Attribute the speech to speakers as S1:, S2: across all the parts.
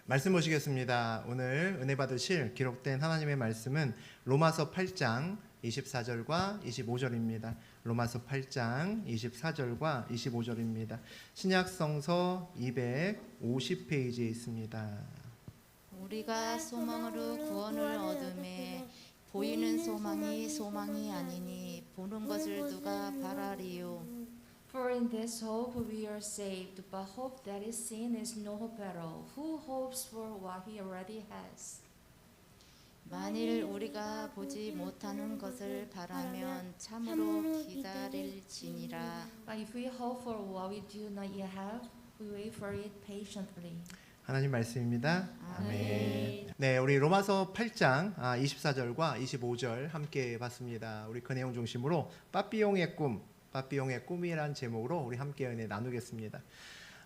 S1: 말씀 보시겠습니다. 오늘 은혜 받으실 기록된 하나님의 말씀은 로마서 8장 24절과 25절입니다. 로마서 8장 24절과 25절입니다. 신약성서 250페이지에 있습니다.
S2: 우리가 소망으로 구원을 얻음에 보이는 소망이 소망이 아니니 보는 것을 누가 바라리요.
S3: For in this hope we are saved, but hope that is seen is no hope at all. Who hopes for what he already has?
S2: 만일 우리가 보지 못하는 것을 바라면 참으로 기다릴지니라.
S3: But if we hope for what we do not yet have, we wait for it patiently.
S1: 하나님 말씀입니다.
S2: 아멘.
S1: 네, 우리 로마서 8장 24절과 25절 함께 봤습니다. 우리 그 내용 중심으로 빠삐용의 꿈이란 제목으로 우리 함께 은혜 나누겠습니다.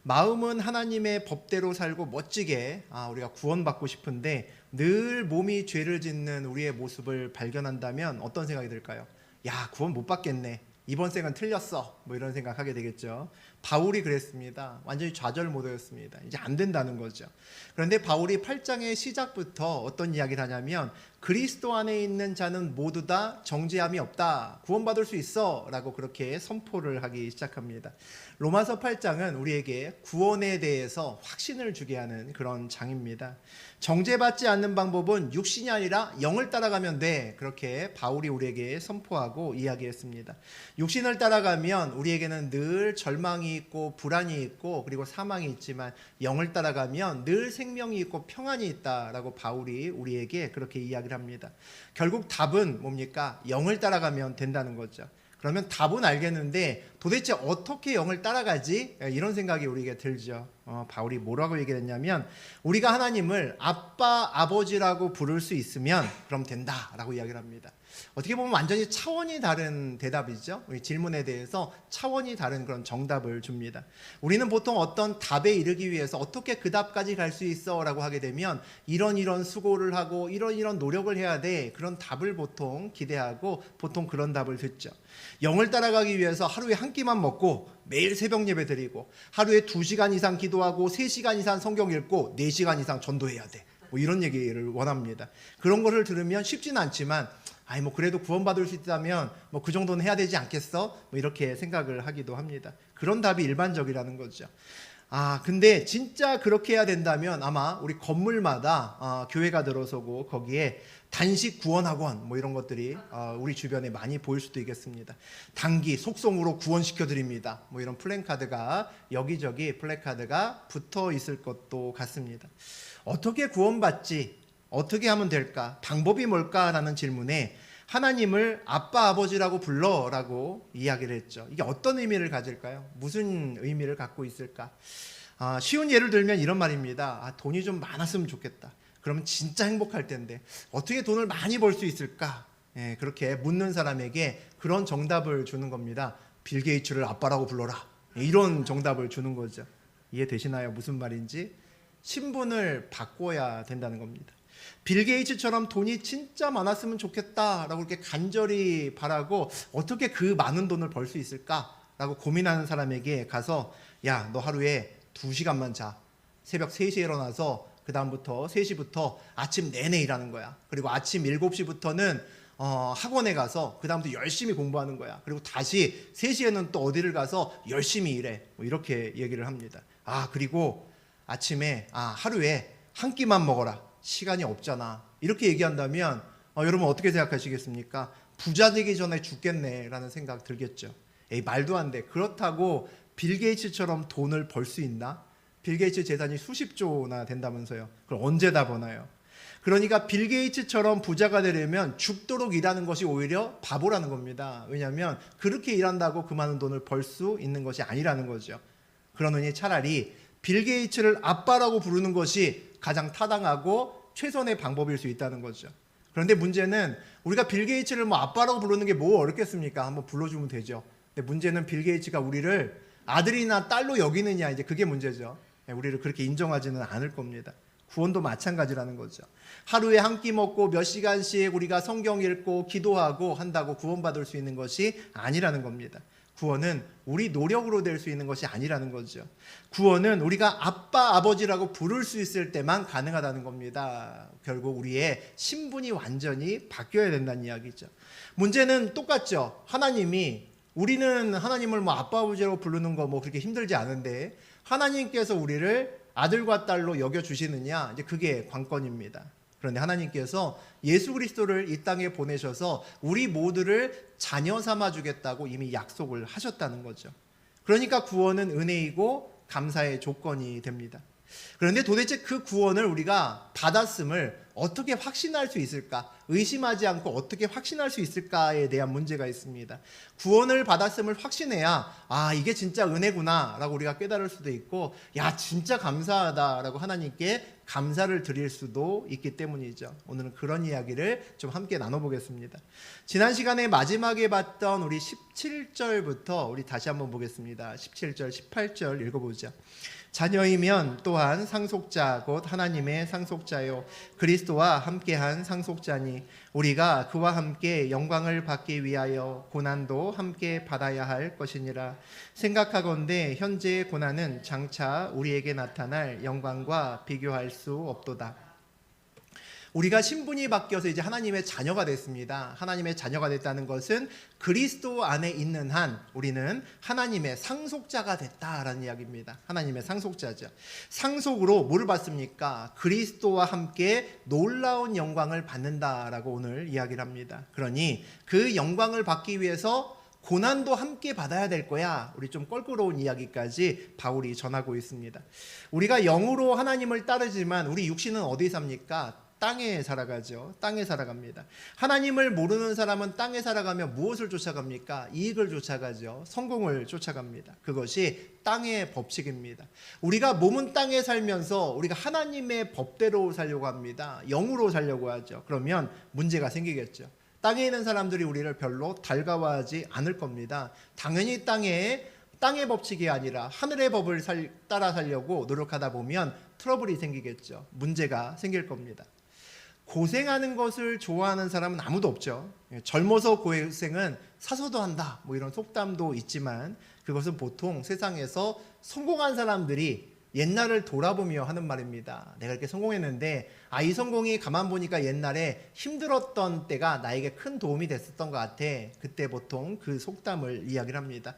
S1: 마음은 하나님의 법대로 살고 멋지게 우리가 구원받고 싶은데 늘 몸이 죄를 짓는 우리의 모습을 발견한다면 어떤 생각이 들까요? 야, 구원 못 받겠네. 이번 생은 틀렸어. 뭐 이런 생각하게 되겠죠. 바울이 그랬습니다. 완전히 좌절 모드였습니다. 이제 안 된다는 거죠. 그런데 바울이 8장의 시작부터 어떤 이야기를 하냐면 그리스도 안에 있는 자는 모두 다 정죄함이 없다. 구원받을 수 있어. 라고 그렇게 선포를 하기 시작합니다. 로마서 8장은 우리에게 구원에 대해서 확신을 주게 하는 그런 장입니다. 정죄받지 않는 방법은 육신이 아니라 영을 따라가면 돼. 그렇게 바울이 우리에게 선포하고 이야기했습니다. 육신을 따라가면 우리에게는 늘 절망이 있고 불안이 있고 그리고 사망이 있지만 영을 따라가면 늘 생명이 있고 평안이 있다라고 바울이 우리에게 그렇게 이야기를 합니다. 결국 답은 뭡니까? 영을 따라가면 된다는 거죠. 그러면 답은 알겠는데 도대체 어떻게 영을 따라가지? 이런 생각이 우리에게 들죠. 바울이 뭐라고 얘기했냐면 우리가 하나님을 아빠, 아버지라고 부를 수 있으면 그럼 된다라고 이야기를 합니다. 어떻게 보면 완전히 차원이 다른 대답이죠. 우리 질문에 대해서 차원이 다른 그런 정답을 줍니다. 우리는 보통 어떤 답에 이르기 위해서 어떻게 그 답까지 갈 수 있어? 라고 하게 되면 이런 수고를 하고 이런 노력을 해야 돼. 그런 답을 보통 기대하고 보통 그런 답을 듣죠. 영을 따라가기 위해서 하루에 한 끼만 먹고 매일 새벽 예배 드리고 하루에 2시간 이상 기도하고 3시간 이상 성경 읽고 4시간 이상 전도해야 돼. 뭐 이런 얘기를 원합니다. 그런 거를 들으면 쉽지는 않지만 그래도 구원받을 수 있다면 그 정도는 해야 되지 않겠어? 이렇게 생각을 하기도 합니다. 그런 답이 일반적이라는 거죠. 근데 진짜 그렇게 해야 된다면 아마 우리 건물마다 교회가 들어서고 거기에 단식 구원학원 이런 것들이 우리 주변에 많이 보일 수도 있겠습니다. 단기 속성으로 구원시켜 드립니다. 이런 플랜카드가 여기저기 플랜카드가 붙어 있을 것도 같습니다. 어떻게 구원받지? 어떻게 하면 될까? 방법이 뭘까라는 질문에 하나님을 아빠, 아버지라고 불러라고 이야기를 했죠. 이게 어떤 의미를 가질까요? 무슨 의미를 갖고 있을까? 쉬운 예를 들면 이런 말입니다. 돈이 좀 많았으면 좋겠다. 그러면 진짜 행복할 텐데 어떻게 돈을 많이 벌 수 있을까? 그렇게 묻는 사람에게 그런 정답을 주는 겁니다. 빌 게이츠를 아빠라고 불러라. 이런 정답을 주는 거죠. 이해되시나요? 무슨 말인지? 신분을 바꿔야 된다는 겁니다. 빌 게이츠처럼 돈이 진짜 많았으면 좋겠다라고 이렇게 간절히 바라고 어떻게 그 많은 돈을 벌 수 있을까라고 고민하는 사람에게 가서 야, 너 하루에 2시간만 자. 새벽 3시에 일어나서 그 다음부터 3시부터 아침 내내 일하는 거야. 그리고 아침 7시부터는 학원에 가서 그 다음부터 열심히 공부하는 거야. 그리고 다시 3시에는 또 어디를 가서 열심히 일해. 이렇게 얘기를 합니다. 그리고 아침에 하루에 한 끼만 먹어라. 시간이 없잖아. 이렇게 얘기한다면 여러분 어떻게 생각하시겠습니까? 부자 되기 전에 죽겠네 라는 생각 들겠죠. 말도 안 돼. 그렇다고 빌 게이츠처럼 돈을 벌 수 있나? 빌 게이츠 재산이 수십조나 된다면서요. 그럼 언제 다 버나요? 그러니까 빌 게이츠처럼 부자가 되려면 죽도록 일하는 것이 오히려 바보라는 겁니다. 왜냐하면 그렇게 일한다고 그 많은 돈을 벌 수 있는 것이 아니라는 거죠. 그러느니 차라리 빌 게이츠를 아빠라고 부르는 것이 가장 타당하고 최선의 방법일 수 있다는 거죠. 그런데 문제는 우리가 빌 게이츠를 아빠라고 부르는 게 뭐 어렵겠습니까? 한번 불러주면 되죠. 근데 문제는 빌 게이츠가 우리를 아들이나 딸로 여기느냐, 이제 그게 문제죠. 우리를 그렇게 인정하지는 않을 겁니다. 구원도 마찬가지라는 거죠. 하루에 한 끼 먹고 몇 시간씩 우리가 성경 읽고 기도하고 한다고 구원받을 수 있는 것이 아니라는 겁니다. 구원은 우리 노력으로 될 수 있는 것이 아니라는 거죠. 구원은 우리가 아빠, 아버지라고 부를 수 있을 때만 가능하다는 겁니다. 결국 우리의 신분이 완전히 바뀌어야 된다는 이야기죠. 문제는 똑같죠. 우리는 하나님을 뭐 아빠, 아버지라고 부르는 거 뭐 그렇게 힘들지 않은데 하나님께서 우리를 아들과 딸로 여겨주시느냐, 이제 그게 관건입니다. 그런데 하나님께서 예수 그리스도를 이 땅에 보내셔서 우리 모두를 자녀 삼아 주겠다고 이미 약속을 하셨다는 거죠. 그러니까 구원은 은혜이고 감사의 조건이 됩니다. 그런데 도대체 그 구원을 우리가 받았음을 어떻게 확신할 수 있을까? 의심하지 않고 어떻게 확신할 수 있을까에 대한 문제가 있습니다. 구원을 받았음을 확신해야 이게 진짜 은혜구나 라고 우리가 깨달을 수도 있고, 야 진짜 감사하다 라고 하나님께 감사를 드릴 수도 있기 때문이죠. 오늘은 그런 이야기를 좀 함께 나눠보겠습니다. 지난 시간에 마지막에 봤던 우리 17절부터 우리 다시 한번 보겠습니다. 17절 18절 읽어보죠. 자녀이면 또한 상속자 곧 하나님의 상속자요 그리스도와 함께한 상속자니 우리가 그와 함께 영광을 받기 위하여 고난도 함께 받아야 할 것이니라. 생각하건대 현재의 고난은 장차 우리에게 나타날 영광과 비교할 수 없도다. 우리가 신분이 바뀌어서 이제 하나님의 자녀가 됐습니다. 하나님의 자녀가 됐다는 것은 그리스도 안에 있는 한 우리는 하나님의 상속자가 됐다라는 이야기입니다. 하나님의 상속자죠. 상속으로 뭐를 받습니까? 그리스도와 함께 놀라운 영광을 받는다라고 오늘 이야기를 합니다. 그러니 그 영광을 받기 위해서 고난도 함께 받아야 될 거야. 우리 좀 껄끄러운 이야기까지 바울이 전하고 있습니다. 우리가 영으로 하나님을 따르지만 우리 육신은 어디 삽니까? 땅에 살아가죠. 땅에 살아갑니다. 하나님을 모르는 사람은 땅에 살아가며 무엇을 쫓아갑니까? 이익을 쫓아가죠. 성공을 쫓아갑니다. 그것이 땅의 법칙입니다. 우리가 몸은 땅에 살면서 우리가 하나님의 법대로 살려고 합니다. 영으로 살려고 하죠. 그러면 문제가 생기겠죠. 땅에 있는 사람들이 우리를 별로 달가워하지 않을 겁니다. 당연히 땅의 법칙이 아니라 하늘의 법을 따라 살려고 노력하다 보면 트러블이 생기겠죠. 문제가 생길 겁니다. 고생하는 것을 좋아하는 사람은 아무도 없죠. 젊어서 고생은 사서도 한다 뭐 이런 속담도 있지만 그것은 보통 세상에서 성공한 사람들이 옛날을 돌아보며 하는 말입니다. 내가 이렇게 성공했는데 이 성공이 가만 보니까 옛날에 힘들었던 때가 나에게 큰 도움이 됐었던 것 같아. 그때 보통 그 속담을 이야기를 합니다.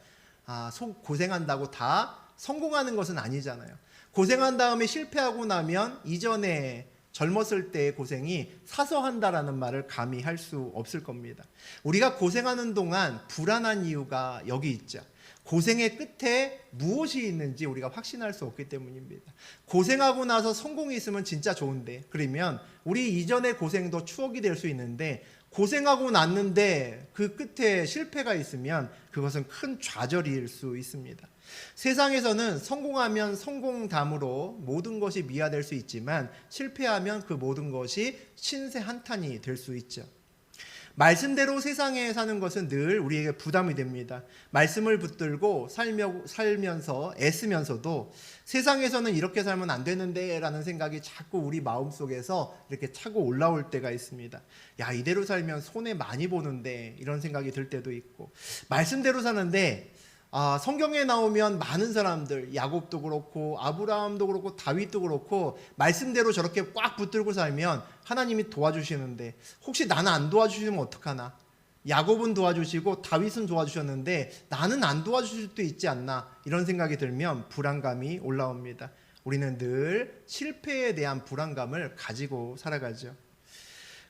S1: 고생한다고 다 성공하는 것은 아니잖아요. 고생한 다음에 실패하고 나면 이전에 젊었을 때의 고생이 사서한다라는 말을 감히 할 수 없을 겁니다. 우리가 고생하는 동안 불안한 이유가 여기 있죠. 고생의 끝에 무엇이 있는지 우리가 확신할 수 없기 때문입니다. 고생하고 나서 성공이 있으면 진짜 좋은데, 그러면 우리 이전의 고생도 추억이 될 수 있는데 고생하고 났는데 그 끝에 실패가 있으면 그것은 큰 좌절일 수 있습니다. 세상에서는 성공하면 성공담으로 모든 것이 미화될 수 있지만 실패하면 그 모든 것이 신세 한탄이 될 수 있죠. 말씀대로 세상에 사는 것은 늘 우리에게 부담이 됩니다. 말씀을 붙들고 살면서 애쓰면서도 세상에서는 이렇게 살면 안 되는데 라는 생각이 자꾸 우리 마음속에서 이렇게 차고 올라올 때가 있습니다. 야, 이대로 살면 손해 많이 보는데 이런 생각이 들 때도 있고, 말씀대로 사는데 성경에 나오면 많은 사람들, 야곱도 그렇고 아브라함도 그렇고 다윗도 그렇고 말씀대로 저렇게 꽉 붙들고 살면 하나님이 도와주시는데 혹시 나는 안 도와주시면 어떡하나? 야곱은 도와주시고 다윗은 도와주셨는데 나는 안 도와주실 수도 있지 않나? 이런 생각이 들면 불안감이 올라옵니다. 우리는 늘 실패에 대한 불안감을 가지고 살아가죠.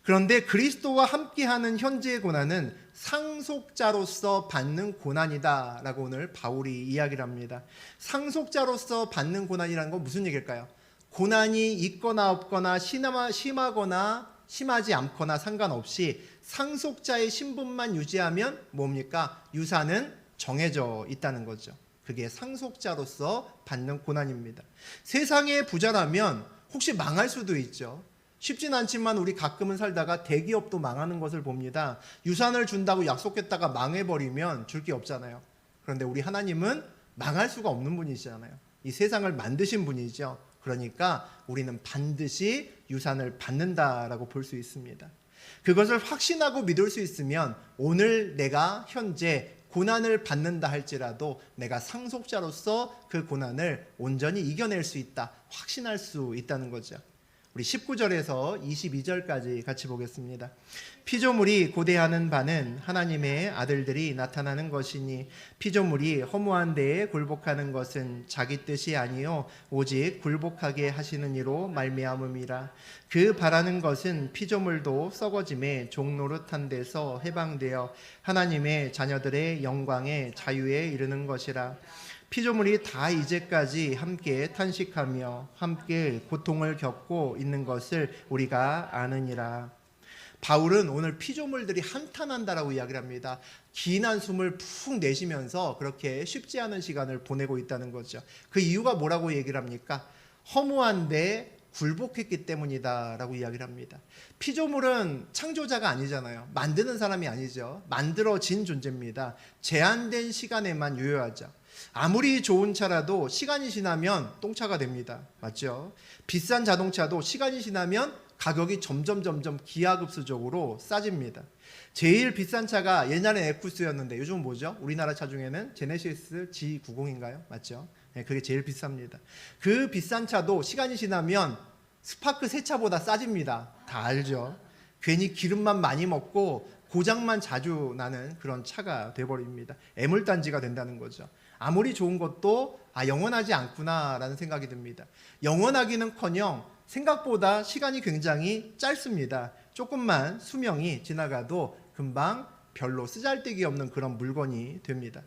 S1: 그런데 그리스도와 함께하는 현재의 고난은 상속자로서 받는 고난이다 라고 오늘 바울이 이야기를 합니다. 상속자로서 받는 고난이라는 건 무슨 얘기일까요? 고난이 있거나 없거나 심하거나 심하지 않거나 상관없이 상속자의 신분만 유지하면 뭡니까? 유산은 정해져 있다는 거죠. 그게 상속자로서 받는 고난입니다. 세상의 부자라면 혹시 망할 수도 있죠. 쉽진 않지만 우리 가끔은 살다가 대기업도 망하는 것을 봅니다. 유산을 준다고 약속했다가 망해버리면 줄 게 없잖아요. 그런데 우리 하나님은 망할 수가 없는 분이시잖아요. 이 세상을 만드신 분이죠. 그러니까 우리는 반드시 유산을 받는다라고 볼 수 있습니다. 그것을 확신하고 믿을 수 있으면 오늘 내가 현재 고난을 받는다 할지라도 내가 상속자로서 그 고난을 온전히 이겨낼 수 있다, 확신할 수 있다는 거죠. 우리 19절에서 22절까지 같이 보겠습니다. 피조물이 고대하는 바는 하나님의 아들들이 나타나는 것이니 피조물이 허무한 데에 굴복하는 것은 자기 뜻이 아니요 오직 굴복하게 하시는 이로 말미암음이라. 그 바라는 것은 피조물도 썩어짐에 종노릇한 데서 해방되어 하나님의 자녀들의 영광의 자유에 이르는 것이라. 피조물이 다 이제까지 함께 탄식하며 함께 고통을 겪고 있는 것을 우리가 아느니라. 바울은 오늘 피조물들이 한탄한다라고 이야기를 합니다. 긴 한숨을 푹 내쉬면서 그렇게 쉽지 않은 시간을 보내고 있다는 거죠. 그 이유가 뭐라고 얘기를 합니까? 허무한데 굴복했기 때문이다 라고 이야기를 합니다. 피조물은 창조자가 아니잖아요. 만드는 사람이 아니죠. 만들어진 존재입니다. 제한된 시간에만 유효하죠. 아무리 좋은 차라도 시간이 지나면 똥차가 됩니다. 맞죠? 비싼 자동차도 시간이 지나면 가격이 점점 기하급수적으로 싸집니다. 제일 비싼 차가 옛날엔 에쿠스였는데 요즘은 뭐죠? 우리나라 차 중에는 제네시스 G90인가요? 맞죠? 네, 그게 제일 비쌉니다. 그 비싼 차도 시간이 지나면 스파크 새 차보다 싸집니다. 다 알죠? 괜히 기름만 많이 먹고 고장만 자주 나는 그런 차가 돼버립니다. 애물단지가 된다는 거죠. 아무리 좋은 것도 영원하지 않구나라는 생각이 듭니다. 영원하기는커녕 생각보다 시간이 굉장히 짧습니다. 조금만 수명이 지나가도 금방 별로 쓰잘데기 없는 그런 물건이 됩니다.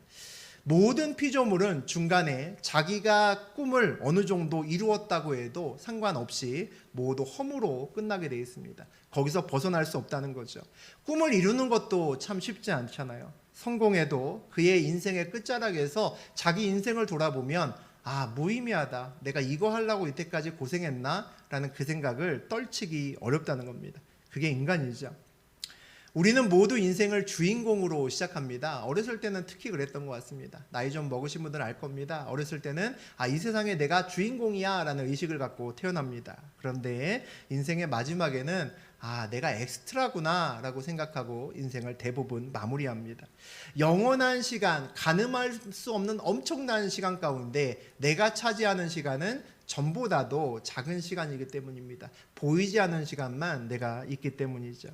S1: 모든 피조물은 중간에 자기가 꿈을 어느 정도 이루었다고 해도 상관없이 모두 허무로 끝나게 되어 있습니다. 거기서 벗어날 수 없다는 거죠. 꿈을 이루는 것도 참 쉽지 않잖아요. 성공해도 그의 인생의 끝자락에서 자기 인생을 돌아보면 무의미하다. 내가 이거 하려고 이때까지 고생했나? 라는 그 생각을 떨치기 어렵다는 겁니다. 그게 인간이죠. 우리는 모두 인생을 주인공으로 시작합니다. 어렸을 때는 특히 그랬던 것 같습니다. 나이 좀 먹으신 분들은 알 겁니다. 어렸을 때는 이 세상에 내가 주인공이야 라는 의식을 갖고 태어납니다. 그런데 인생의 마지막에는 내가 엑스트라구나 라고 생각하고 인생을 대부분 마무리합니다. 영원한 시간, 가늠할 수 없는 엄청난 시간 가운데 내가 차지하는 시간은 전보다도 작은 시간이기 때문입니다. 보이지 않는 시간만 내가 있기 때문이죠.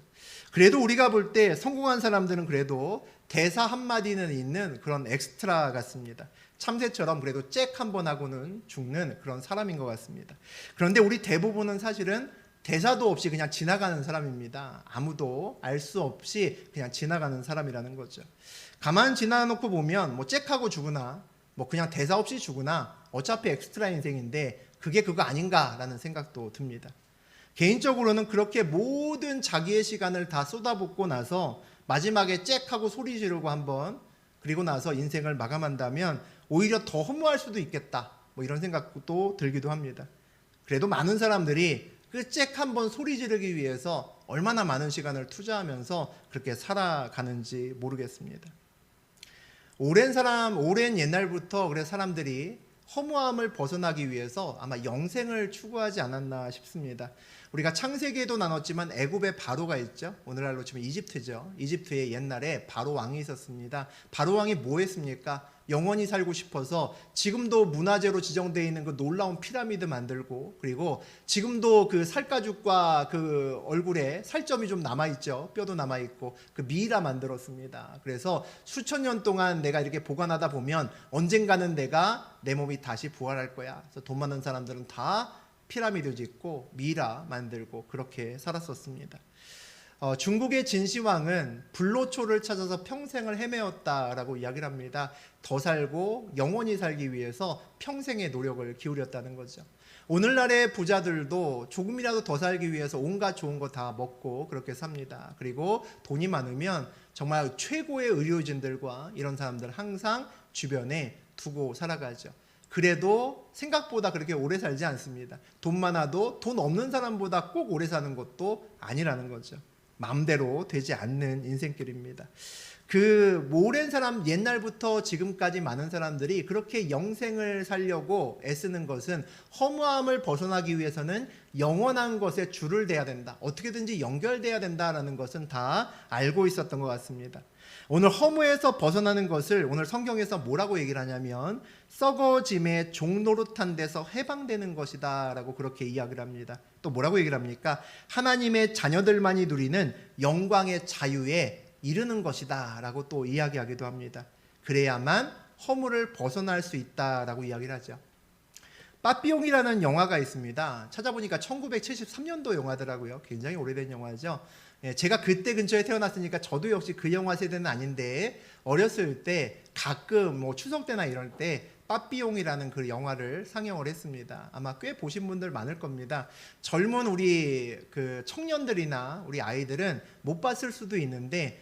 S1: 그래도 우리가 볼 때 성공한 사람들은 그래도 대사 한마디는 있는 그런 엑스트라 같습니다. 참새처럼 그래도 잭 한 번 하고는 죽는 그런 사람인 것 같습니다. 그런데 우리 대부분은 사실은 대사도 없이 그냥 지나가는 사람입니다. 아무도 알 수 없이 그냥 지나가는 사람이라는 거죠. 가만 지나놓고 보면 잭하고 죽으나 그냥 대사 없이 죽으나 어차피 엑스트라 인생인데 그게 그거 아닌가라는 생각도 듭니다. 개인적으로는 그렇게 모든 자기의 시간을 다 쏟아붓고 나서 마지막에 잭하고 소리 지르고 한번 그리고 나서 인생을 마감한다면 오히려 더 허무할 수도 있겠다 이런 생각도 들기도 합니다. 그래도 많은 사람들이 그 잭 한번 소리 지르기 위해서 얼마나 많은 시간을 투자하면서 그렇게 살아가는지 모르겠습니다. 오랜 옛날부터 그래서 사람들이 허무함을 벗어나기 위해서 아마 영생을 추구하지 않았나 싶습니다. 우리가 창세기에도 나눴지만 애굽에 바로가 있죠. 오늘날로 치면 이집트죠. 이집트에 옛날에 바로 왕이 있었습니다. 바로 왕이 뭐 했습니까? 영원히 살고 싶어서 지금도 문화재로 지정되어 있는 그 놀라운 피라미드 만들고 그리고 지금도 그 살가죽과 그 얼굴에 살점이 좀 남아있죠. 뼈도 남아있고 그 미이라 만들었습니다. 그래서 수천 년 동안 내가 이렇게 보관하다 보면 언젠가는 내가 내 몸이 다시 부활할 거야. 그래서 돈 많은 사람들은 다 피라미드 짓고 미이라 만들고 그렇게 살았었습니다. 중국의 진시황은 불로초를 찾아서 평생을 헤매었다라고 이야기를 합니다. 더 살고 영원히 살기 위해서 평생의 노력을 기울였다는 거죠. 오늘날의 부자들도 조금이라도 더 살기 위해서 온갖 좋은 거 다 먹고 그렇게 삽니다. 그리고 돈이 많으면 정말 최고의 의료진들과 이런 사람들 항상 주변에 두고 살아가죠. 그래도 생각보다 그렇게 오래 살지 않습니다. 돈 많아도 돈 없는 사람보다 꼭 오래 사는 것도 아니라는 거죠. 마음대로 되지 않는 인생길입니다. 그 오랜 사람, 옛날부터 지금까지 많은 사람들이 그렇게 영생을 살려고 애쓰는 것은 허무함을 벗어나기 위해서는 영원한 것에 줄을 대야 된다, 어떻게든지 연결돼야 된다라는 것은 다 알고 있었던 것 같습니다. 오늘 허무에서 벗어나는 것을 오늘 성경에서 뭐라고 얘기를 하냐면 썩어짐의 종노릇한 데서 해방되는 것이다 라고 그렇게 이야기를 합니다. 또 뭐라고 얘기를 합니까? 하나님의 자녀들만이 누리는 영광의 자유에 이르는 것이다 라고 또 이야기하기도 합니다. 그래야만 허무를 벗어날 수 있다라고 이야기를 하죠. 빠삐용이라는 영화가 있습니다. 찾아보니까 1973년도 영화더라고요. 굉장히 오래된 영화죠. 제가 그때 근처에 태어났으니까 저도 역시 그 영화 세대는 아닌데 어렸을 때 가끔 뭐 추석 때나 이럴 때 빠삐용이라는 그 영화를 상영을 했습니다. 아마 꽤 보신 분들 많을 겁니다. 젊은 우리 그 청년들이나 우리 아이들은 못 봤을 수도 있는데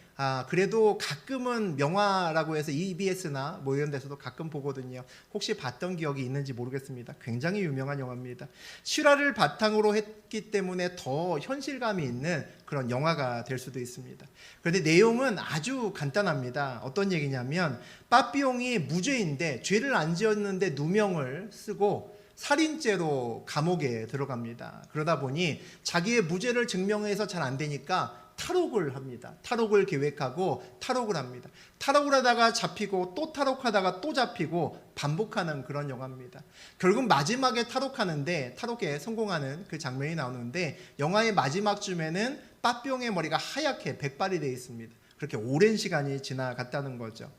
S1: 그래도 가끔은 영화라고 해서 EBS나 뭐 이런 데서도 가끔 보거든요. 혹시 봤던 기억이 있는지 모르겠습니다. 굉장히 유명한 영화입니다. 실화를 바탕으로 했기 때문에 더 현실감이 있는 그런 영화가 될 수도 있습니다. 그런데 내용은 아주 간단합니다. 어떤 얘기냐면 빠삐용이 무죄인데 죄를 안 지었는데 누명을 쓰고 살인죄로 감옥에 들어갑니다. 그러다 보니 자기의 무죄를 증명해서 잘 안 되니까 탈옥을 합니다. 탈옥을 계획하고 탈옥을 합니다. 탈옥을 하다가 잡히고 또 탈옥하다가 또 잡히고 반복하는 그런 영화입니다. 결국 마지막에 탈옥하는데 탈옥에 성공하는 그 장면이 나오는데 영화의 마지막쯤에는 빠삐용의 머리가 하얗게 백발이 되어 있습니다. 그렇게 오랜 시간이 지나갔다는 거죠.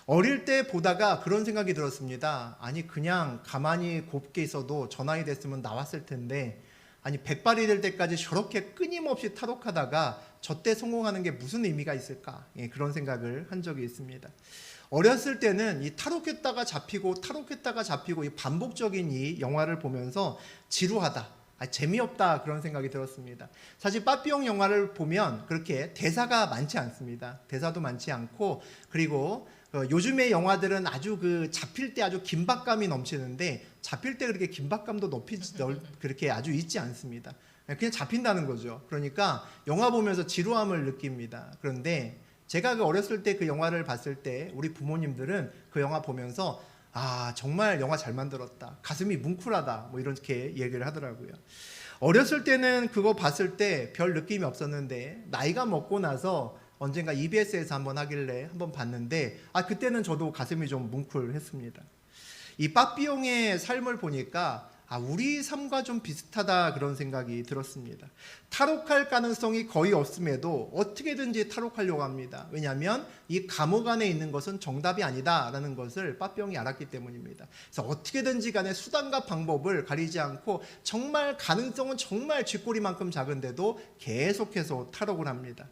S1: 어릴 때 보다가 그런 생각이 들었습니다. 아니 그냥 가만히 곱게 있어도 저 나이 됐으면 나왔을 텐데 아니 백발이 될 때까지 저렇게 끊임없이 탈옥하다가 저 때 성공하는 게 무슨 의미가 있을까? 그런 생각을 한 적이 있습니다. 어렸을 때는 이 탈옥했다가 잡히고 탈옥했다가 잡히고 이 반복적인 이 영화를 보면서 지루하다, 재미없다 그런 생각이 들었습니다. 사실 빠삐용 영화를 보면 그렇게 대사가 많지 않습니다. 대사도 많지 않고 그리고 요즘의 영화들은 아주 그 잡힐 때 아주 긴박감이 넘치는데 잡힐 때 그렇게 긴박감도 그렇게 아주 있지 않습니다. 그냥 잡힌다는 거죠. 그러니까 영화 보면서 지루함을 느낍니다. 그런데 제가 그 어렸을 때 그 영화를 봤을 때 우리 부모님들은 그 영화 보면서 정말 영화 잘 만들었다, 가슴이 뭉클하다 뭐 이렇게 얘기를 하더라고요. 어렸을 때는 그거 봤을 때 별 느낌이 없었는데 나이가 먹고 나서 언젠가 EBS에서 한번 하길래 한번 봤는데 그때는 저도 가슴이 좀 뭉클했습니다. 이 빠삐용의 삶을 보니까 우리 삶과 좀 비슷하다 그런 생각이 들었습니다. 탈옥할 가능성이 거의 없음에도 어떻게든지 탈옥하려고 합니다. 왜냐하면 이 감옥 안에 있는 것은 정답이 아니다라는 것을 빠삐용이 알았기 때문입니다. 그래서 어떻게든지 간에 수단과 방법을 가리지 않고 정말 가능성은 정말 쥐꼬리만큼 작은데도 계속해서 탈옥을 합니다.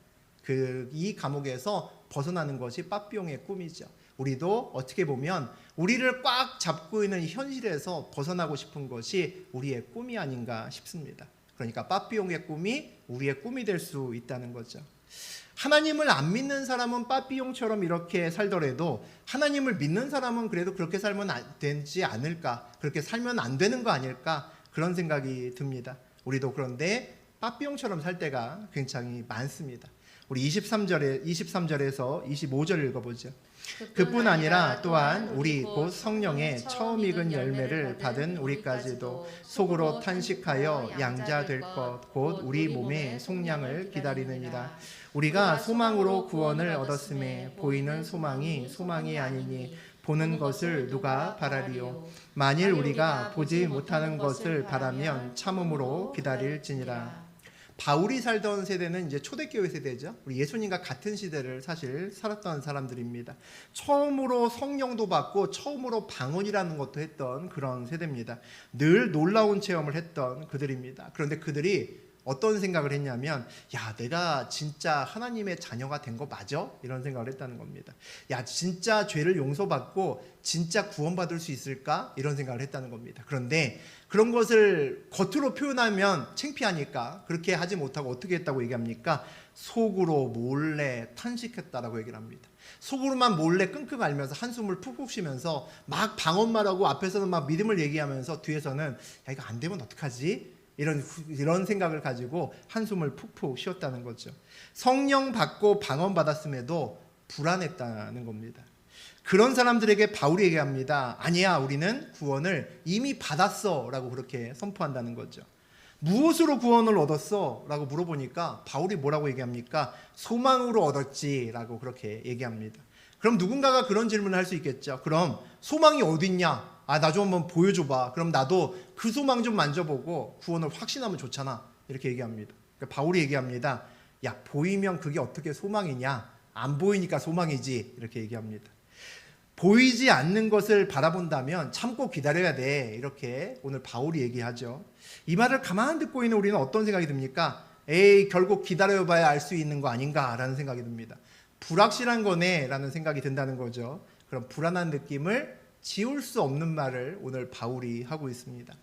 S1: 이 감옥에서 벗어나는 것이 빠삐용의 꿈이죠. 우리도 어떻게 보면 우리를 꽉 잡고 있는 현실에서 벗어나고 싶은 것이 우리의 꿈이 아닌가 싶습니다. 그러니까 빠삐용의 꿈이 우리의 꿈이 될 수 있다는 거죠. 하나님을 안 믿는 사람은 빠삐용처럼 이렇게 살더라도 하나님을 믿는 사람은 그래도 그렇게 살면 되지 않을까, 그렇게 살면 안 되는 거 아닐까 그런 생각이 듭니다. 우리도 그런데 빠삐용처럼 살 때가 굉장히 많습니다. 우리 23절에서 25절 읽어보죠. 그뿐 아니라 또한 우리 곧 성령의 처음 익은 열매를 받은 우리까지도 속으로 탄식하여 양자 될 것 곧 우리 몸의 속량을 기다리느니라. 우리가 소망으로 구원을 얻었음에 보이는 소망이 아니니 보는 것을 누가 바라리요. 만일 우리가 보지 못하는 것을 바라면 참음으로 기다릴지니라. 바울이 살던 세대는 이제 초대교회 세대죠. 우리 예수님과 같은 시대를 사실 살았던 사람들입니다. 처음으로 성령도 받고 처음으로 방언이라는 것도 했던 그런 세대입니다. 늘 놀라운 체험을 했던 그들입니다. 그런데 그들이 어떤 생각을 했냐면 내가 진짜 하나님의 자녀가 된 거 맞아? 이런 생각을 했다는 겁니다. 진짜 죄를 용서받고 진짜 구원받을 수 있을까? 이런 생각을 했다는 겁니다. 그런데 그런 것을 겉으로 표현하면 창피하니까 그렇게 하지 못하고 어떻게 했다고 얘기합니까? 속으로 몰래 탄식했다라고 얘기를 합니다. 속으로만 몰래 끙끙 앓면서 한숨을 푹푹 쉬면서 막 방언만 하고 앞에서는 막 믿음을 얘기하면서 뒤에서는 이거 안 되면 어떡하지? 이런 생각을 가지고 한숨을 푹푹 쉬었다는 거죠. 성령 받고 방언 받았음에도 불안했다는 겁니다. 그런 사람들에게 바울이 얘기합니다. 아니야, 우리는 구원을 이미 받았어 라고 그렇게 선포한다는 거죠. 무엇으로 구원을 얻었어? 라고 물어보니까 바울이 뭐라고 얘기합니까? 소망으로 얻었지 라고 그렇게 얘기합니다. 그럼 누군가가 그런 질문을 할 수 있겠죠. 그럼 소망이 어딨냐? 나 좀 한번 보여줘봐. 그럼 나도 그 소망 좀 만져보고 구원을 확신하면 좋잖아. 이렇게 얘기합니다. 그러니까 바울이 얘기합니다. 야, 보이면 그게 어떻게 소망이냐? 안 보이니까 소망이지. 이렇게 얘기합니다. 보이지 않는 것을 바라본다면 참고 기다려야 돼. 이렇게 오늘 바울이 얘기하죠. 이 말을 가만히 듣고 있는 우리는 어떤 생각이 듭니까? 에이, 결국 기다려봐야 알 수 있는 거 아닌가라는 생각이 듭니다. 불확실한 거네 라는 생각이 든다는 거죠. 그럼 불안한 느낌을 지울 수 없는 말을 오늘 바울이 하고 있습니다.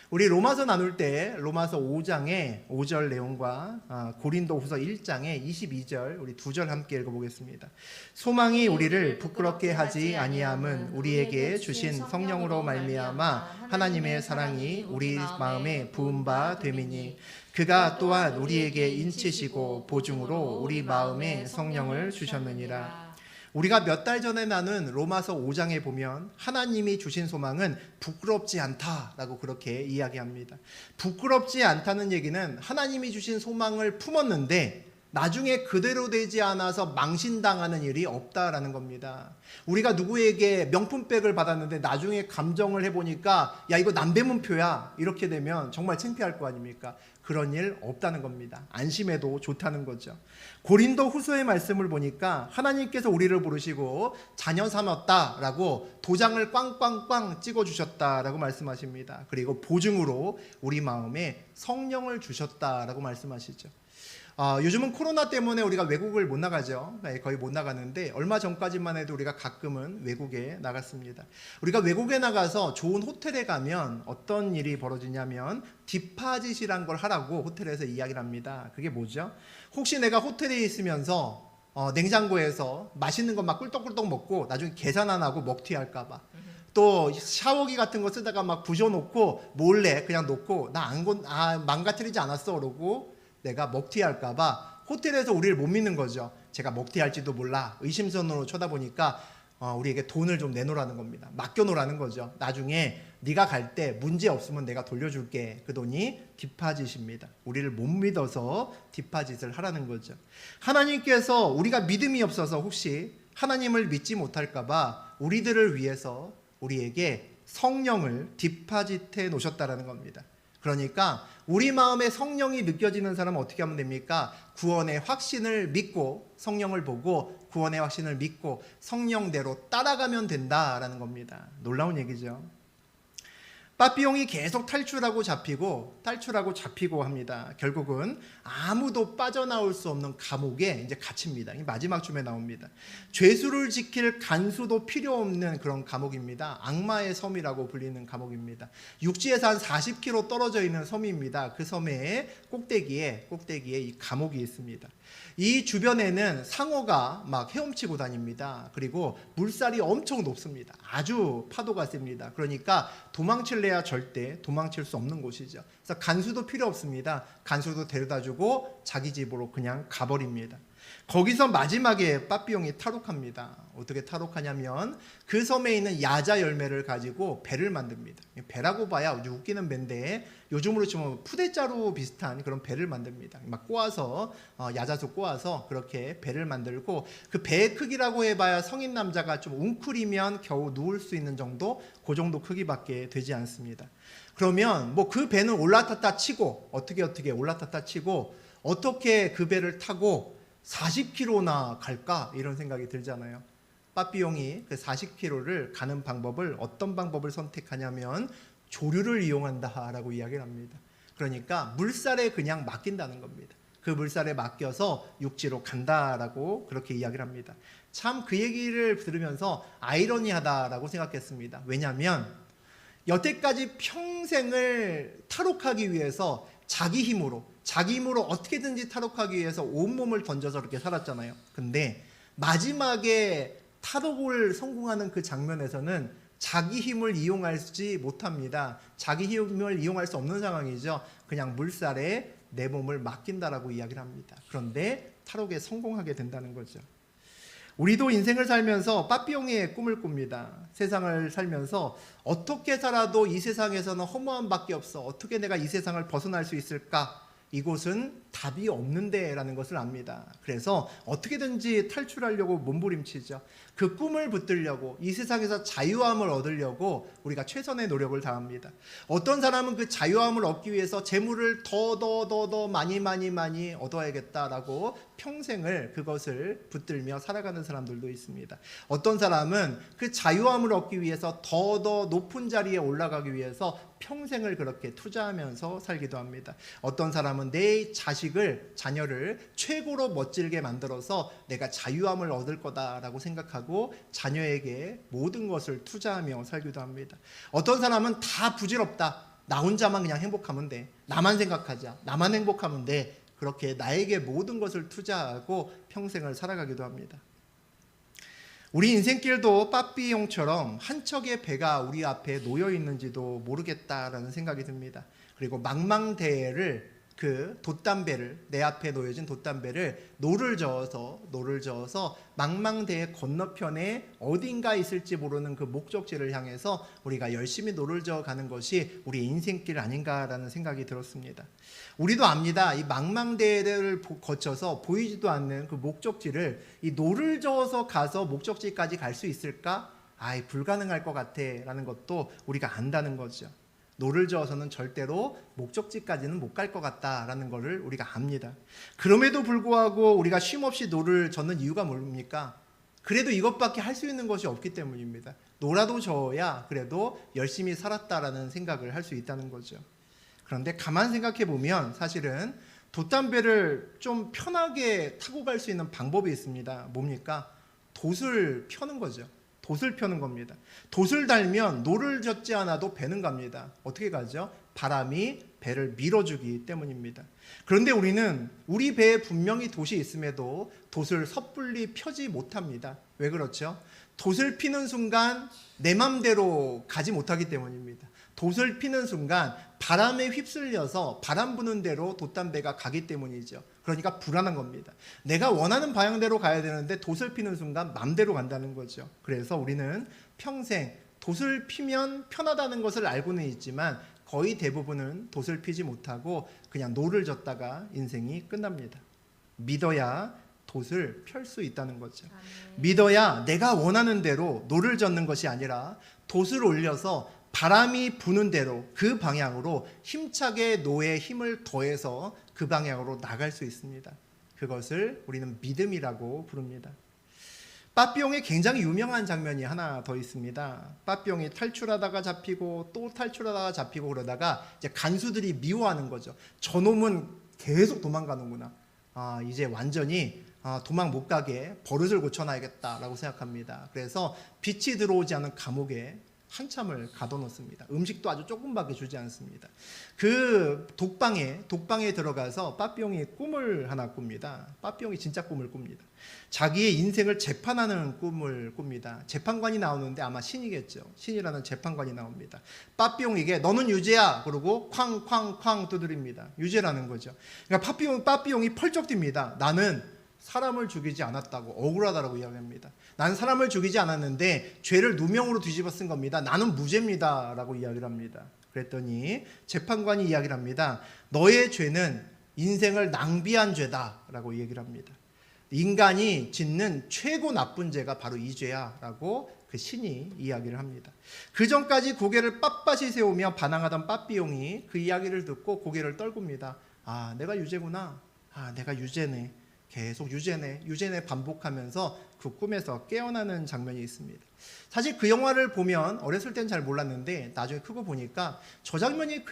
S1: 우리 로마서 나눌 때 로마서 5장의 5절 내용과 고린도후서 1장의 22절 우리 두 절 함께 읽어보겠습니다. 소망이 우리를 부끄럽게 하지 아니함은 우리에게 주신 성령으로 말미암아 하나님의 사랑이 우리 마음에 부은 바 됨이니 그가 또한 우리에게 인치시고 보증으로 우리 마음에 성령을 주셨느니라. 우리가 몇 달 전에 나눈 로마서 5장에 보면 하나님이 주신 소망은 부끄럽지 않다라고 그렇게 이야기합니다. 부끄럽지 않다는 얘기는 하나님이 주신 소망을 품었는데 나중에 그대로 되지 않아서 망신당하는 일이 없다라는 겁니다. 우리가 누구에게 명품백을 받았는데 나중에 감정을 해보니까 야, 이거 남배문표야 이렇게 되면 정말 창피할 거 아닙니까? 그런 일 없다는 겁니다. 안심해도 좋다는 거죠. 고린도 후서의 말씀을 보니까 하나님께서 우리를 부르시고 자녀 삼았다라고 도장을 꽝꽝꽝 찍어주셨다라고 말씀하십니다. 그리고 보증으로 우리 마음에 성령을 주셨다라고 말씀하시죠. 요즘은 코로나 때문에 우리가 외국을 못 나가죠. 거의 못 나가는데 얼마 전까지만 해도 우리가 가끔은 외국에 나갔습니다. 우리가 외국에 나가서 좋은 호텔에 가면 어떤 일이 벌어지냐면 디파짓이란 걸 하라고 호텔에서 이야기를 합니다. 그게 뭐죠? 혹시 내가 호텔에 있으면서 냉장고에서 맛있는 거 막 꿀떡꿀떡 먹고 나중에 계산 안 하고 먹튀할까 봐, 또 샤워기 같은 거 쓰다가 막 부셔놓고 몰래 그냥 놓고 나 망가뜨리지 않았어 그러고 내가 먹튀할까봐 호텔에서 우리를 못 믿는 거죠. 제가 먹튀할지도 몰라 의심선으로 쳐다보니까 우리에게 돈을 좀 내놓으라는 겁니다. 맡겨놓으라는 거죠. 나중에 네가 갈 때 문제 없으면 내가 돌려줄게. 그 돈이 디파짓입니다. 우리를 못 믿어서 디파짓을 하라는 거죠. 하나님께서 우리가 믿음이 없어서 혹시 하나님을 믿지 못할까봐 우리들을 위해서 우리에게 성령을 디파짓해 놓으셨다라는 겁니다. 그러니까 우리 마음에 성령이 느껴지는 사람은 어떻게 하면 됩니까? 구원의 확신을 믿고 성령을 보고 구원의 확신을 믿고 성령대로 따라가면 된다라는 겁니다. 놀라운 얘기죠. 빠삐용이 계속 탈출하고 잡히고 합니다. 결국은 아무도 빠져나올 수 없는 감옥에 이제 갇힙니다. 마지막 쯤에 나옵니다. 죄수를 지킬 간수도 필요 없는 그런 감옥입니다. 악마의 섬이라고 불리는 감옥입니다. 육지에서 한 40km 떨어져 있는 섬입니다. 그 섬의 꼭대기에 이 감옥이 있습니다. 이 주변에는 상어가 막 헤엄치고 다닙니다. 그리고 물살이 엄청 높습니다. 아주 파도가 셉니다. 그러니까 도망칠래야 절대 도망칠 수 없는 곳이죠. 그래서 간수도 필요 없습니다. 간수도 데려다주고 자기 집으로 그냥 가버립니다. 거기서 마지막에 빠삐용이 탈옥합니다. 어떻게 탈옥하냐면 그 섬에 있는 야자 열매를 가지고 배를 만듭니다. 배라고 봐야 아주 웃기는 배인데 요즘으로 치면 푸대자루 비슷한 그런 배를 만듭니다. 막 꼬아서 야자수 꼬아서 그렇게 배를 만들고 그 배의 크기라고 해봐야 성인 남자가 좀 웅크리면 겨우 누울 수 있는 정도, 그 정도 크기밖에 되지 않습니다. 그러면 뭐 그 배는 올라탔다 치고 어떻게 올라탔다 치고 어떻게 그 배를 타고 40km나 갈까? 이런 생각이 들잖아요. 빠삐용이 그 40km를 가는 방법을 어떤 방법을 선택하냐면 조류를 이용한다라고 이야기를 합니다. 그러니까 물살에 그냥 맡긴다는 겁니다. 그 물살에 맡겨서 육지로 간다라고 그렇게 이야기를 합니다. 참 그 얘기를 들으면서 아이러니하다라고 생각했습니다. 왜냐하면 여태까지 평생을 탈옥하기 위해서 자기 힘으로 어떻게든지 탈옥하기 위해서 온몸을 던져서 그렇게 살았잖아요. 근데 마지막에 탈옥을 성공하는 그 장면에서는 자기 힘을 이용하지 못합니다. 자기 힘을 이용할 수 없는 상황이죠. 그냥 물살에 내 몸을 맡긴다라고 이야기를 합니다. 그런데 탈옥에 성공하게 된다는 거죠. 우리도 인생을 살면서 빠삐용의 꿈을 꿉니다. 세상을 살면서 어떻게 살아도 이 세상에서는 허무함밖에 없어. 어떻게 내가 이 세상을 벗어날 수 있을까? 이곳은 답이 없는데 라는 것을 압니다. 그래서 어떻게든지 탈출하려고 몸부림치죠. 그 꿈을 붙들려고, 이 세상에서 자유함을 얻으려고 우리가 최선의 노력을 다합니다. 어떤 사람은 그 자유함을 얻기 위해서 재물을 더 많이 얻어야겠다라고 평생을 그것을 붙들며 살아가는 사람들도 있습니다. 어떤 사람은 그 자유함을 얻기 위해서 더 높은 자리에 올라가기 위해서 평생을 그렇게 투자하면서 살기도 합니다. 어떤 사람은 내 자녀를 최고로 멋지게 만들어서 내가 자유함을 얻을 거다라고 생각하고 자녀에게 모든 것을 투자하며 살기도 합니다. 어떤 사람은 다 부질없다. 나 혼자만 그냥 행복하면 돼. 나만 생각하자. 나만 행복하면 돼. 그렇게 나에게 모든 것을 투자하고 평생을 살아가기도 합니다. 우리 인생길도 빠삐용처럼 한 척의 배가 우리 앞에 놓여 있는지도 모르겠다라는 생각이 듭니다. 그리고 망망대해를 그 돛담배를, 내 앞에 놓여진 돛담배를 노를 저어서 망망대해 건너편에 어딘가 있을지 모르는 그 목적지를 향해서 우리가 열심히 노를 저어 가는 것이 우리 인생길 아닌가라는 생각이 들었습니다. 우리도 압니다. 이 망망대해를 거쳐서 보이지도 않는 그 목적지를 이 노를 저어서 가서 목적지까지 갈 수 있을까? 불가능할 것 같아 라는 것도 우리가 안다는 거죠. 노를 저어서는 절대로 목적지까지는 못 갈 것 같다라는 것을 우리가 압니다. 그럼에도 불구하고 우리가 쉼없이 노를 젓는 이유가 뭡니까? 그래도 이것밖에 할 수 있는 것이 없기 때문입니다. 노라도 저어야 그래도 열심히 살았다라는 생각을 할 수 있다는 거죠. 그런데 가만 생각해 보면 사실은 돛담배를 좀 편하게 타고 갈 수 있는 방법이 있습니다. 뭡니까? 돛을 펴는 거죠. 돛을 펴는 겁니다. 돛을 달면 노를 젓지 않아도 배는 갑니다. 어떻게 가죠? 바람이 배를 밀어주기 때문입니다. 그런데 우리는 우리 배에 분명히 돛이 있음에도 돛을 섣불리 펴지 못합니다. 왜 그렇죠? 돛을 피는 순간 내 맘대로 가지 못하기 때문입니다. 돛을 피는 순간 바람에 휩쓸려서 바람 부는 대로 돛담배가 가기 때문이죠. 그러니까 불안한 겁니다. 내가 원하는 방향대로 가야 되는데 돛을 피는 순간 맘대로 간다는 거죠. 그래서 우리는 평생 돛을 피면 편하다는 것을 알고는 있지만 거의 대부분은 돛을 피지 못하고 그냥 노를 젓다가 인생이 끝납니다. 믿어야 돛을 펼 수 있다는 거죠. 믿어야 내가 원하는 대로 노를 젓는 것이 아니라 돛을 올려서 바람이 부는 대로 그 방향으로 힘차게 노에 힘을 더해서 그 방향으로 나갈 수 있습니다. 그것을 우리는 믿음이라고 부릅니다. 빠삐용에 굉장히 유명한 장면이 하나 더 있습니다. 빠삐용이 탈출하다가 잡히고 또 탈출하다가 잡히고 그러다가 이제 간수들이 미워하는 거죠. 저놈은 계속 도망가는구나. 이제 완전히 도망 못 가게 버릇을 고쳐놔야겠다라고 생각합니다. 그래서 빛이 들어오지 않은 감옥에 한참을 가둬놓습니다. 음식도 아주 조금밖에 주지 않습니다. 그 독방에 들어가서 빠삐용이 꿈을 하나 꿉니다. 빠삐용이 진짜 꿈을 꿉니다. 자기의 인생을 재판하는 꿈을 꿉니다. 재판관이 나오는데 아마 신이겠죠. 신이라는 재판관이 나옵니다. 빠삐용에게 너는 유죄야 그러고 쾅쾅쾅 두드립니다. 유죄라는 거죠. 그러니까 빠삐용이 펄쩍 뜁니다. 나는 사람을 죽이지 않았다고, 억울하다라고 이야기합니다. 나는 사람을 죽이지 않았는데 죄를 누명으로 뒤집어 쓴 겁니다. 나는 무죄입니다 라고 이야기를 합니다. 그랬더니 재판관이 이야기를 합니다. 너의 죄는 인생을 낭비한 죄다 라고 얘기를 합니다. 인간이 짓는 최고 나쁜 죄가 바로 이 죄야 라고 그 신이 이야기를 합니다. 그 전까지 고개를 빳빳이 세우며 반항하던 빠삐용이 그 이야기를 듣고 고개를 떨굽니다. 내가 유죄구나. 내가 유죄네. 계속 유죄네 반복하면서 그 꿈에서 깨어나는 장면이 있습니다. 사실 그 영화를 보면 어렸을 땐 잘 몰랐는데 나중에 크고 보니까 저 장면이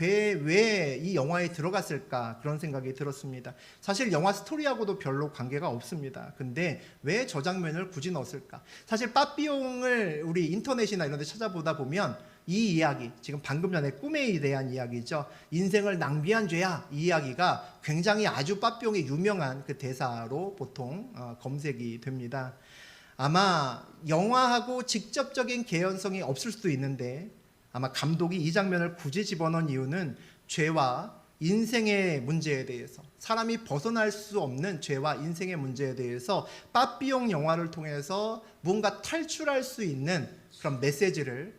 S1: 왜 이 영화에 들어갔을까 그런 생각이 들었습니다. 사실 영화 스토리하고도 별로 관계가 없습니다. 근데 왜 저 장면을 굳이 넣었을까? 사실 빠삐용을 우리 인터넷이나 이런 데 찾아보다 보면 이 이야기, 지금 방금 전에 꿈에 대한 이야기죠. 인생을 낭비한 죄야. 이 이야기가 굉장히 아주 빠삐용의 유명한 그 대사로 보통 검색이 됩니다. 아마 영화하고 직접적인 개연성이 없을 수도 있는데 아마 감독이 이 장면을 굳이 집어넣은 이유는 죄와 인생의 문제에 대해서, 사람이 벗어날 수 없는 죄와 인생의 문제에 대해서 빠삐용 영화를 통해서 뭔가 탈출할 수 있는 그런 메시지를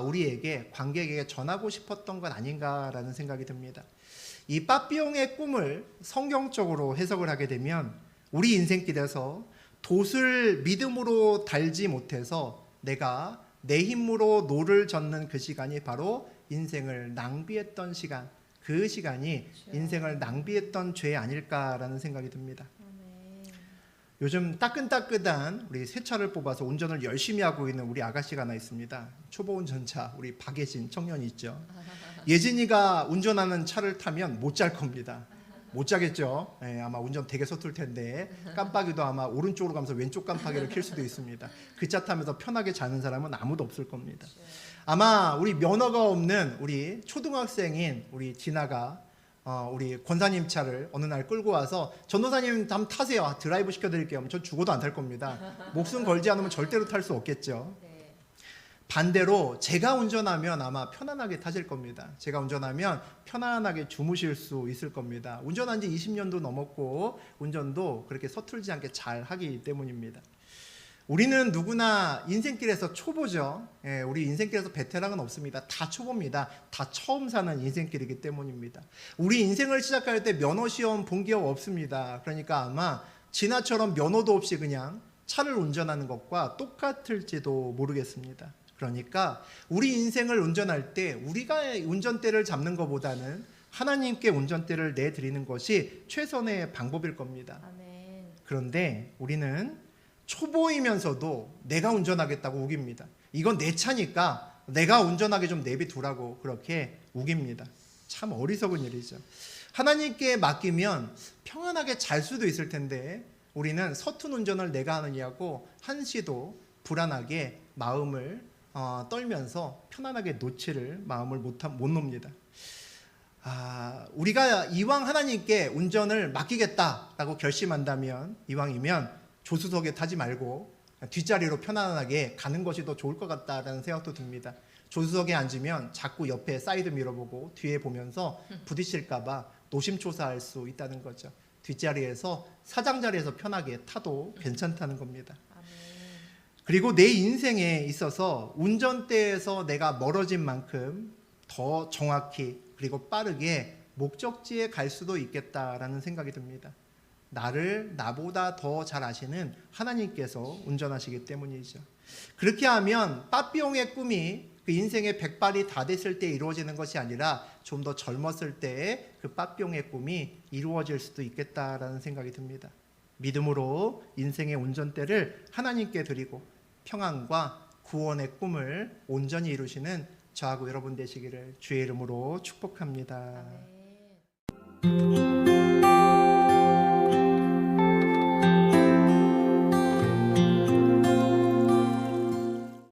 S1: 우리에게, 관객에게 전하고 싶었던 건 아닌가라는 생각이 듭니다. 이 빠삐용의 꿈을 성경적으로 해석을 하게 되면 우리 인생길에서 돛을 믿음으로 달지 못해서 내가 내 힘으로 노를 젓는 그 시간이 바로 인생을 낭비했던 시간, 그 시간이 인생을 낭비했던 죄 아닐까라는 생각이 듭니다. 요즘 따끈따끈한 우리 새 차를 뽑아서 운전을 열심히 하고 있는 우리 아가씨가 하나 있습니다. 초보 운전자 우리 박예진 청년이 있죠. 예진이가 운전하는 차를 타면 못 잘 겁니다. 못 자겠죠. 예, 아마 운전 되게 서툴 텐데 깜빡이도 아마 오른쪽으로 가면서 왼쪽 깜빡이를 켤 수도 있습니다. 그 차 타면서 편하게 자는 사람은 아무도 없을 겁니다. 아마 우리 면허가 없는 우리 초등학생인 우리 진아가 우리 권사님 차를 어느 날 끌고 와서 전도사님 한번 타세요. 드라이브 시켜드릴게요. 전 죽어도 안 탈 겁니다. 목숨 걸지 않으면 절대로 탈 수 없겠죠. 반대로 제가 운전하면 아마 편안하게 타실 겁니다. 제가 운전하면 편안하게 주무실 수 있을 겁니다. 운전한 지 20년도 넘었고 운전도 그렇게 서툴지 않게 잘 하기 때문입니다. 우리는 누구나 인생길에서 초보죠. 예, 우리 인생길에서 베테랑은 없습니다. 다 초보입니다. 다 처음 사는 인생길이기 때문입니다. 우리 인생을 시작할 때 면허시험 본 기억 없습니다. 그러니까 아마 진아처럼 면허도 없이 그냥 차를 운전하는 것과 똑같을지도 모르겠습니다. 그러니까 우리 인생을 운전할 때 우리가 운전대를 잡는 것보다는 하나님께 운전대를 내드리는 것이 최선의 방법일 겁니다.
S2: 아멘.
S1: 그런데 우리는 초보이면서도 내가 운전하겠다고 우깁니다. 이건 내 차니까 내가 운전하게 좀 내비두라고 그렇게 우깁니다. 참 어리석은 일이죠. 하나님께 맡기면 평안하게 잘 수도 있을 텐데 우리는 서툰 운전을 내가 하느냐고 한시도 불안하게 마음을 떨면서 편안하게 놓지를 마음을 못 놉니다. 우리가 이왕 하나님께 운전을 맡기겠다라고 결심한다면, 이왕이면 조수석에 타지 말고 뒷자리로 편안하게 가는 것이 더 좋을 것 같다라는 생각도 듭니다. 조수석에 앉으면 자꾸 옆에 사이드 미러보고 뒤에 보면서 부딪힐까봐 노심초사할 수 있다는 거죠. 뒷자리에서 사장자리에서 편하게 타도 괜찮다는 겁니다. 그리고 내 인생에 있어서 운전대에서 내가 멀어진 만큼 더 정확히 그리고 빠르게 목적지에 갈 수도 있겠다라는 생각이 듭니다. 나를 나보다 더 잘 아시는 하나님께서 운전하시기 때문이죠. 그렇게 하면 빠삐용의 꿈이 그 인생의 백발이 다 됐을 때 이루어지는 것이 아니라 좀 더 젊었을 때의 그 빠삐용의 꿈이 이루어질 수도 있겠다라는 생각이 듭니다. 믿음으로 인생의 운전대를 하나님께 드리고 평안과 구원의 꿈을 온전히 이루시는 저하고 여러분 되시기를 주의 이름으로 축복합니다.
S2: 아멘.